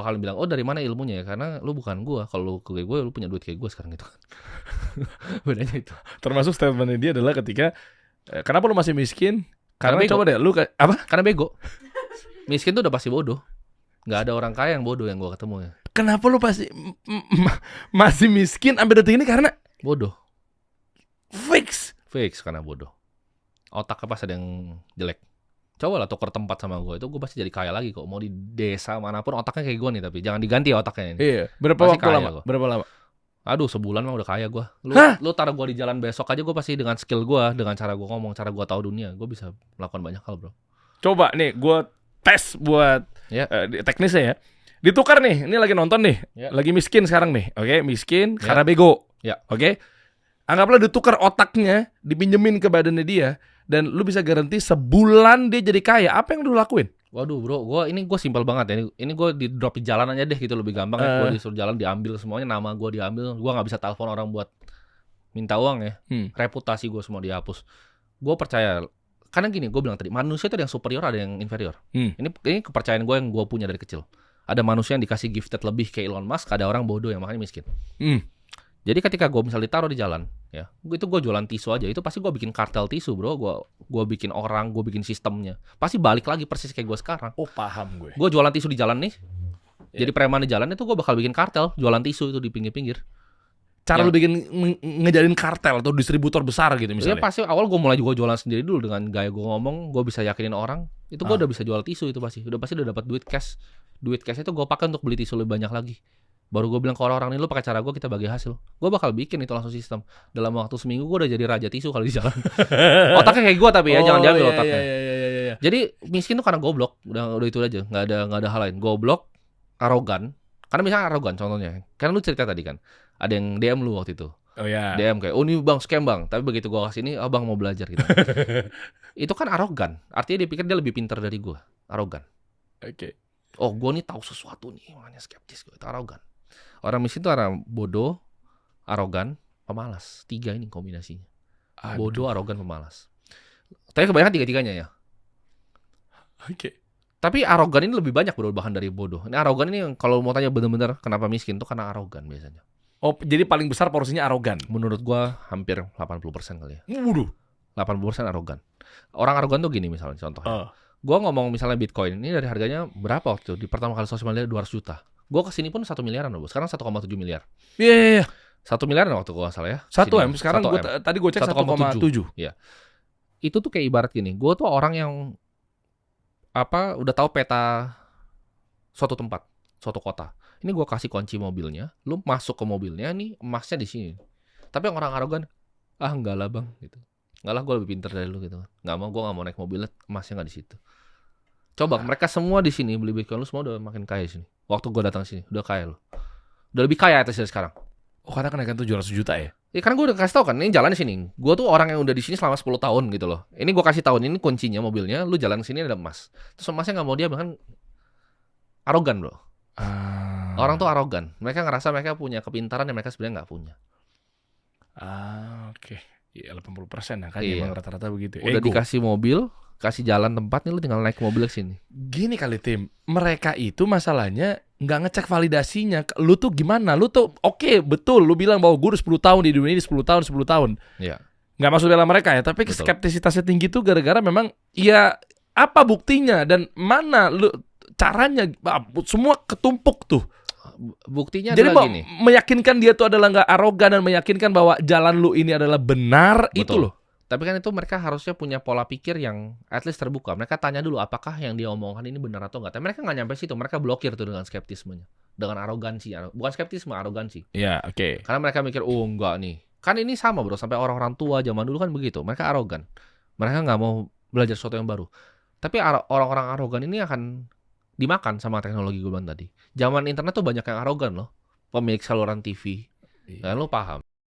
Kalian bilang, "Oh dari mana ilmunya ya?" Karena lu bukan gua. Kalau lu kayak gue, lu punya duit kayak gue sekarang gitu kan. Bedanya itu. Termasuk statementnya dia adalah ketika kenapa lu masih miskin? Karena Karena bego. coba deh lu apa? Karena bego. Miskin tuh udah pasti bodoh. Nggak ada orang kaya yang bodoh yang gua ketemu ya. Kenapa lu masih miskin sampai detik ini karena Bodoh. fix. Fix karena bodoh. Otaknya pas ada yang jelek. Coba lah tuker tempat sama gue, itu gue pasti jadi kaya lagi kok. Mau di desa manapun otaknya kayak gue nih, tapi jangan diganti ya otaknya ini. Iya. Berapa Pasti waktu kaya lama? gua. Berapa lama? Aduh, sebulan mah udah kaya gue. Hah? Lu taruh gue di jalan besok aja, gue pasti dengan skill gue, dengan cara gue ngomong, cara gue tahu dunia, gue bisa melakukan banyak hal, bro. Coba nih, gue tes buat Ya. teknisnya ya. Ditukar nih, ini lagi nonton nih, Ya. lagi miskin sekarang nih, oke, miskin Ya. karena bego, Ya. oke. Anggaplah ditukar otaknya, dipinjemin ke badannya dia, dan lu bisa garansi sebulan dia jadi kaya. Apa yang lu lakuin? Waduh, bro, gue simpel banget ya. Ini gue di drop di jalan aja deh gitu, lebih gampang ya. Gue disuruh jalan, diambil semuanya, nama gue diambil, gue nggak bisa telepon orang buat minta uang ya. Reputasi gue semua dihapus. Gue percaya, karena gini, gue bilang tadi, manusia itu ada yang superior, ada yang inferior. Ini kepercayaan gue yang gue punya dari kecil. Ada manusia yang dikasih gifted lebih kayak Elon Musk, ada orang bodoh yang makanya miskin. Jadi ketika gue misal ditaruh di jalan, ya, itu gue jualan tisu aja, itu pasti gue bikin kartel tisu, bro. Gue bikin orang, gue bikin sistemnya, pasti balik lagi persis kayak gue sekarang. Oh, paham gue. Gue jualan tisu di jalan nih, jadi preman di jalan itu gue bakal bikin kartel, jualan tisu itu di pinggir-pinggir. Cara lu bikin ngejalin kartel atau distributor besar gitu misalnya. Ya pasti awal gue mulai juga jualan sendiri dulu dengan gaya gue ngomong, gue bisa yakinin orang, itu gue udah bisa jual tisu itu pasti udah dapat duit cash. Duit cash itu gue pakai untuk beli tisu lebih banyak lagi. Baru gue bilang ke orang-orang ini, lu pakai cara gue, kita bagi hasil. Gue bakal bikin itu langsung sistem. Dalam waktu seminggu gue udah jadi raja tisu kalau di jalan. Otaknya kayak gue tapi ya, jangan diambil otaknya. Iya. Jadi miskin tuh karena goblok, udah itu aja, nggak ada hal lain. Goblok, arogan. Karena misalnya arogan contohnya, kan lu cerita tadi kan, ada yang DM lu waktu itu. Oh ya. DM kayak, oh ini bang scam bang, tapi begitu gue kasih ini, bang mau belajar gitu. Itu kan arogan, artinya dia pikir dia lebih pintar dari gue, arogan. Oke. Oh gue nih tahu sesuatu nih, makanya skeptis gue, itu arogan. Orang miskin itu orang bodoh, arogan, pemalas. 3 ini kombinasinya. Bodoh, arogan, pemalas. Tapi kebanyakan tiga-tiganya ya. Oke. Tapi arogan ini lebih banyak bro, bahkan dari bodoh. Ini arogan ini kalau mau tanya bener-bener kenapa miskin tuh karena arogan biasanya. Oh, jadi paling besar porsinya arogan. Menurut gua hampir 80% kali ya. Waduh. 80% arogan. Orang arogan tuh gini misalnya contohnya. Gua ngomong misalnya Bitcoin ini dari harganya berapa waktu itu? Di pertama kali sosial media 200 juta. Gua kesini pun 1 miliaran loh, sekarang 1,7 miliar. Iya. 1 miliaran waktu gua salah ya. 1M, sekarang tadi gue cek 1,7. Iya. Itu tuh kayak ibarat gini, gua tuh orang yang udah tahu peta suatu tempat, suatu kota. Ini gua kasih kunci mobilnya, lu masuk ke mobilnya nih, emasnya di sini. Tapi orang arogan, enggak lah bang, gitu. Enggak lah, gua lebih pintar dari lu gitu. Gua nggak mau naik mobilnya, emasnya nggak di situ. Coba mereka semua di sini beli Bitcoin, lu semua udah makin kaya di sini. Waktu gua datang sini, udah kaya lu. Udah lebih kaya atas dari sekarang. Oh, karena kenaikan 700 juta ya? Ya karena gue udah kasih tau kan, ini jalan di sini. Gue tuh orang yang udah di sini selama 10 tahun gitu loh. Ini gue kasih tahu, ini kuncinya mobilnya, lu jalan sini ada emas. Terus emasnya nggak mau dia, bahkan arogan bro. Orang tuh arogan. Mereka ngerasa mereka punya kepintaran yang mereka sebenarnya nggak punya. Oke. Ya 80% lah kan, Iya. emang rata-rata begitu. Udah dikasih mobil, kasih jalan tempat nih, lu tinggal naik mobil ke sini. Gini kali Tim, mereka itu masalahnya nggak ngecek validasinya. Lu tuh gimana? Lu tuh oke, betul. Lu bilang bahwa gue udah 10 tahun di dunia ini, 10 tahun. Iya. Nggak maksud bela mereka ya, tapi Betul. skeptisitasnya tinggi tuh gara-gara memang ya apa buktinya dan mana lu caranya, semua ketumpuk tuh. Buktinya Jadi adalah gini. meyakinkan dia tuh adalah nggak arogan dan meyakinkan bahwa jalan lu ini adalah benar. Betul. Itu loh. Tapi kan itu mereka harusnya punya pola pikir yang at least terbuka. Mereka tanya dulu apakah yang dia omongkan ini benar atau enggak. Tapi mereka nggak nyampe situ. Mereka blokir tuh dengan skeptismenya. Dengan arogansi. Bukan skeptisme, arogansi. Iya, oke. Karena mereka mikir, oh enggak nih. Kan ini sama bro, sampai orang-orang tua zaman dulu kan begitu. Mereka arogan. Mereka nggak mau belajar sesuatu yang baru. Tapi orang-orang arogan ini akan dimakan sama teknologi gue bilang tadi. Zaman internet tuh banyak yang arogan loh. Pemilik saluran TV. Kan lu paham.